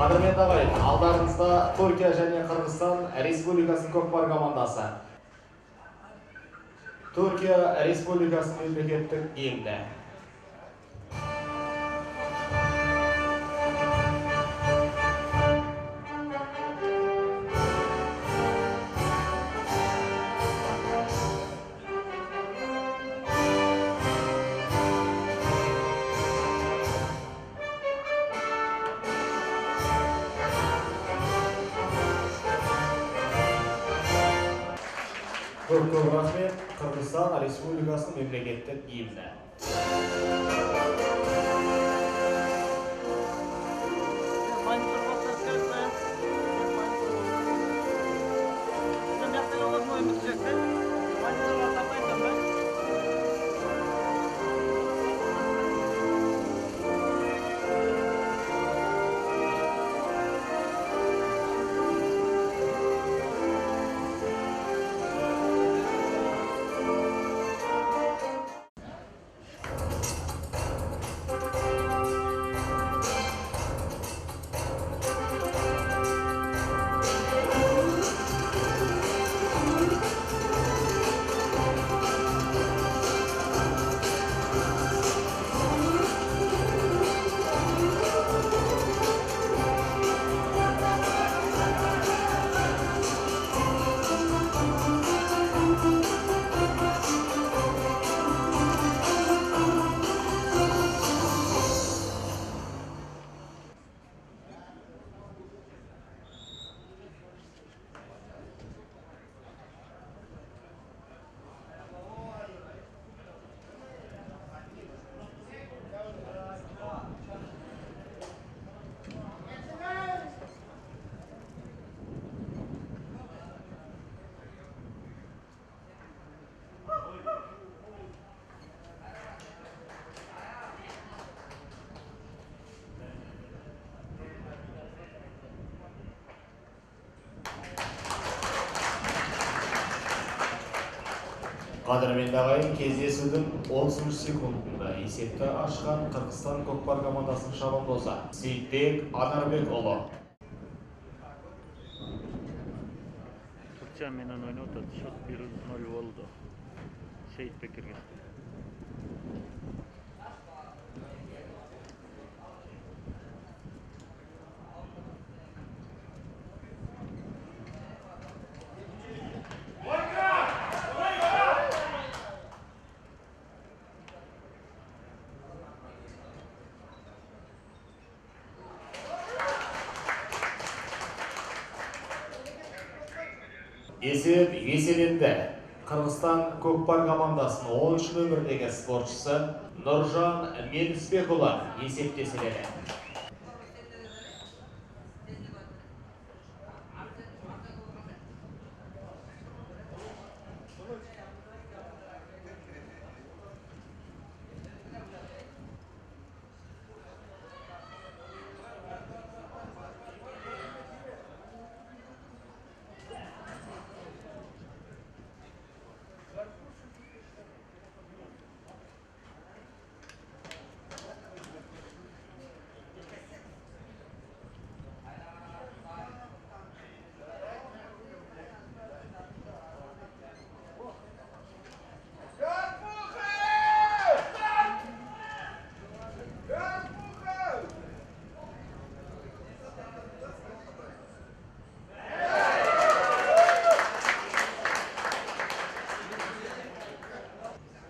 Qadrmenді ағайын, алдарыңызда Түркия және Қырғызстан Республикасының көкпар командасы. Түркия Республикасының мемлекеттік гимні. Көп рахмет. Қырғызстан Республикасының мемлекеттік гимні. Qadrmenді ағайын, кездесудің 30 секундында есепті ашқан Қырғызстан көкпар командасының шабандозы Сейітбек Анарбекұлы. Түркия менен ойнап атат. Счет 1-0 болду. Сейітбекке. Есеп еселенді. Қырғызстан көкпар командасының 13 нөмірдегі спортшысы Нұржан Менісбекұлы есептеселеді.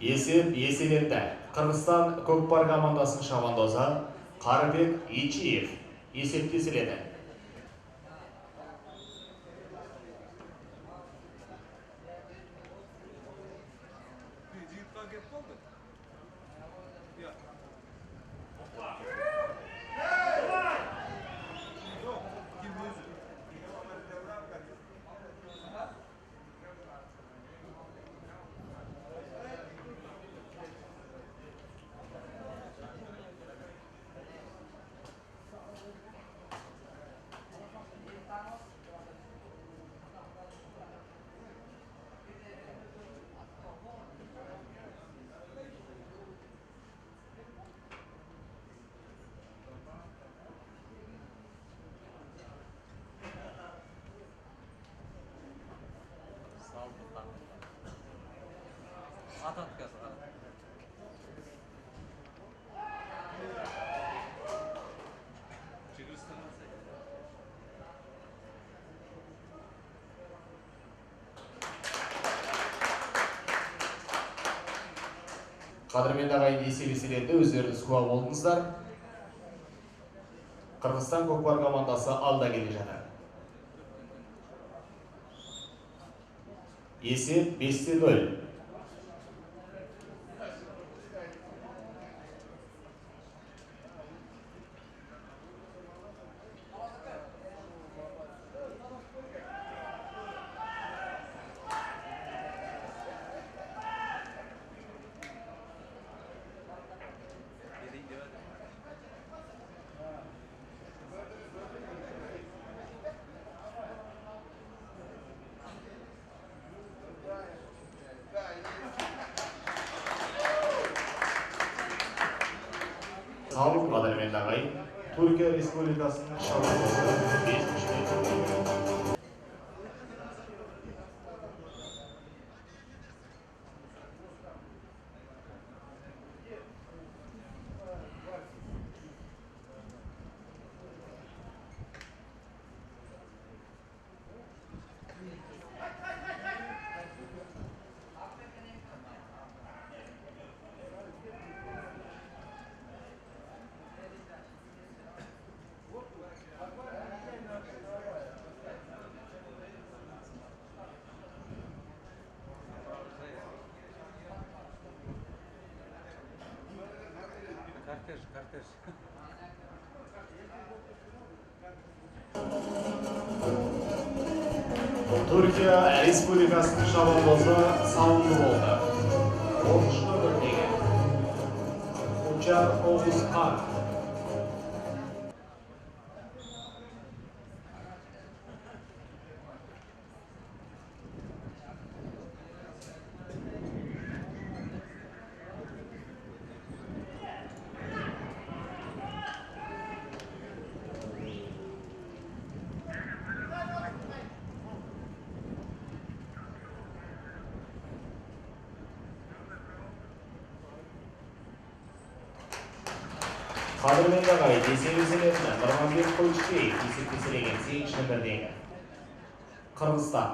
Есеп еселенді. Қырғызстан көкпар командасының шабандозы Қарыбек Ичиев есептеселеді. Қадірменді ағайын, есеп еселерінде өздеріңіз куә болдыңыздар. Қырғызстан көкпар командасы алда келе жатыр. Есеп 5-0. Sağlık қадірменді ағайын, Түркия Республикасының шабандозы 5-ші метр. Кортеж. Түркия Республикасының шабандозы салынды болды. 10-шы нөмірдегі Учар Оғызхан. Қадірменді ағайын, есеп еселерінде Нұрманбек Қойшыбеков есеп еселеген 8-ші нөмірдегі Қырғызстан.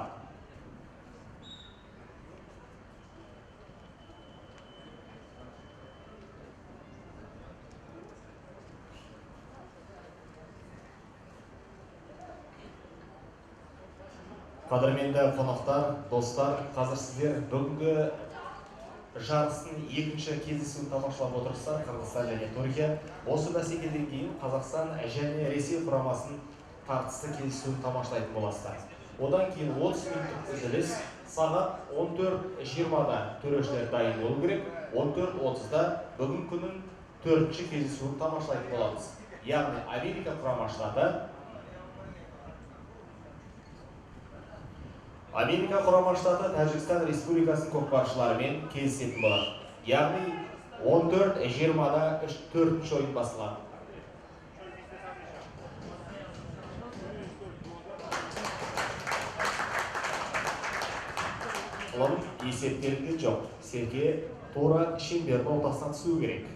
Қадірменді қонақтар, достар, қазір сіздер бүгінгі жарыстың екінші кездесуін тамашалап отырсыздар. Қырғызстан және Түркия. Осы бәсекеден кейін Қазақстан және Ресей құрамасының тартысты кездесуін тамашалайтын боласыздар. Одан кейін 30 минуттық үзіліс, сағат 14:20-да төрешілер дайын болу керек. 14:30-да бүгін күннің 4-ші кездесуін тамашалайтын боламыз. Яғни Америка құрама штаты Тәжікстан Республикасының көкпаршыларымен кездесетін болады. Яғни 14:20-да 4-ші ойын басталады. Олардың есептерінде жоқ. Серке тура шеңбердің ортасынан түсу керек.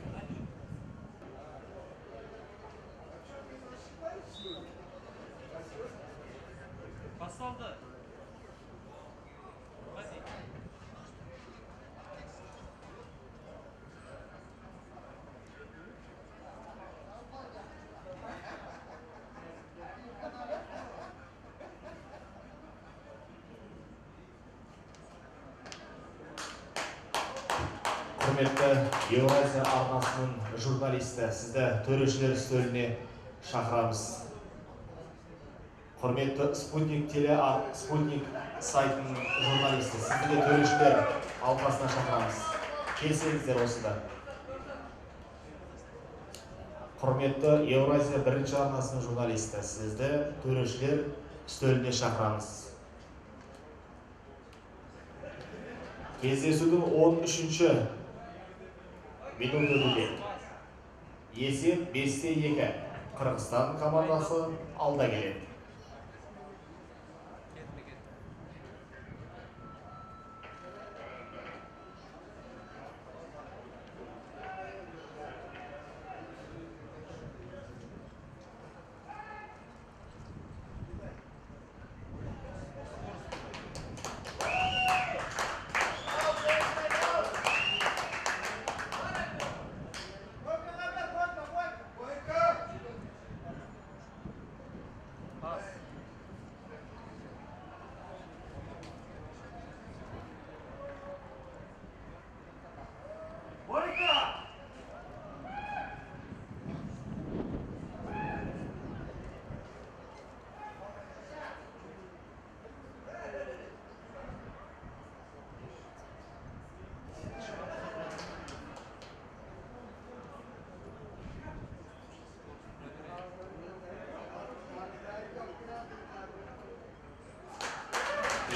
Басталды. Құрметті Еуразия арнасының журналисті, сізді төрешілер үстеліне шақырамыз. Құрметті Спутник сайтының журналисті, сізді де төрешілер алқасына шақырамыз. Келсеңіздер осында. Құрметті Еуразия бірінші арнасының журналисті, сізді төрешілер үстеліне шақырамыз. Кездесудің 13-ші минут өтуде. Есеп 5-2. Қырғызстан командасы алда келеді.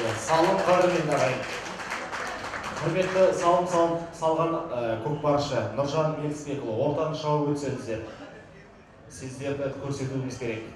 Салым қадірменді ағайын. Құрметті салым салған көкпаршы Нұржан Мелісбекұлы, ортаны шауып өтсеңіздер. Сіздерді көрсетуіміз керек.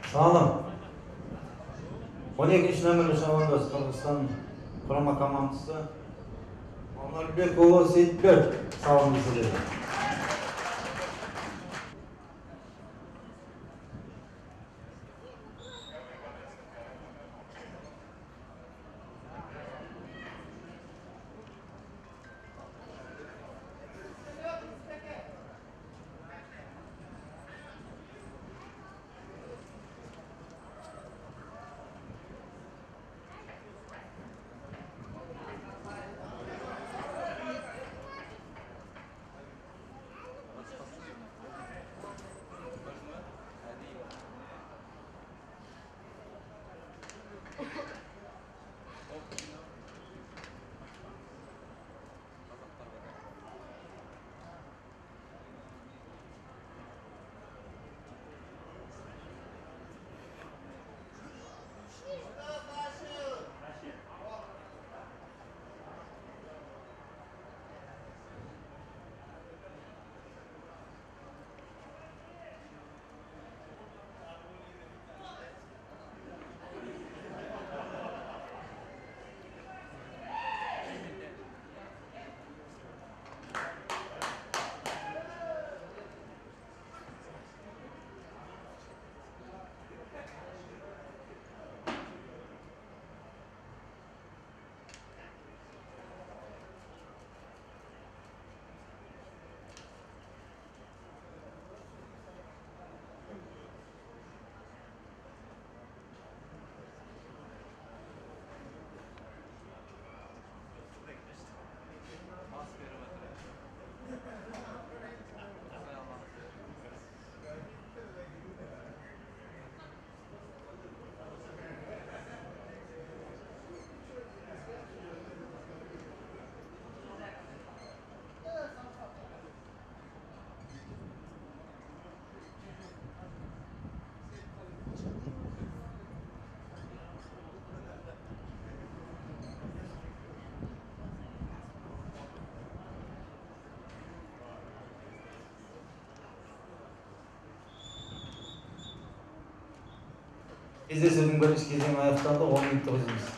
Салым. 12-ші нөмірлі шабандоз Қырғызстан құрама командасы Омарбекұлы Сейітбек салым келеді. Кездесудің бірінші кезеңі аяқталды, 10 минутты үзіліс.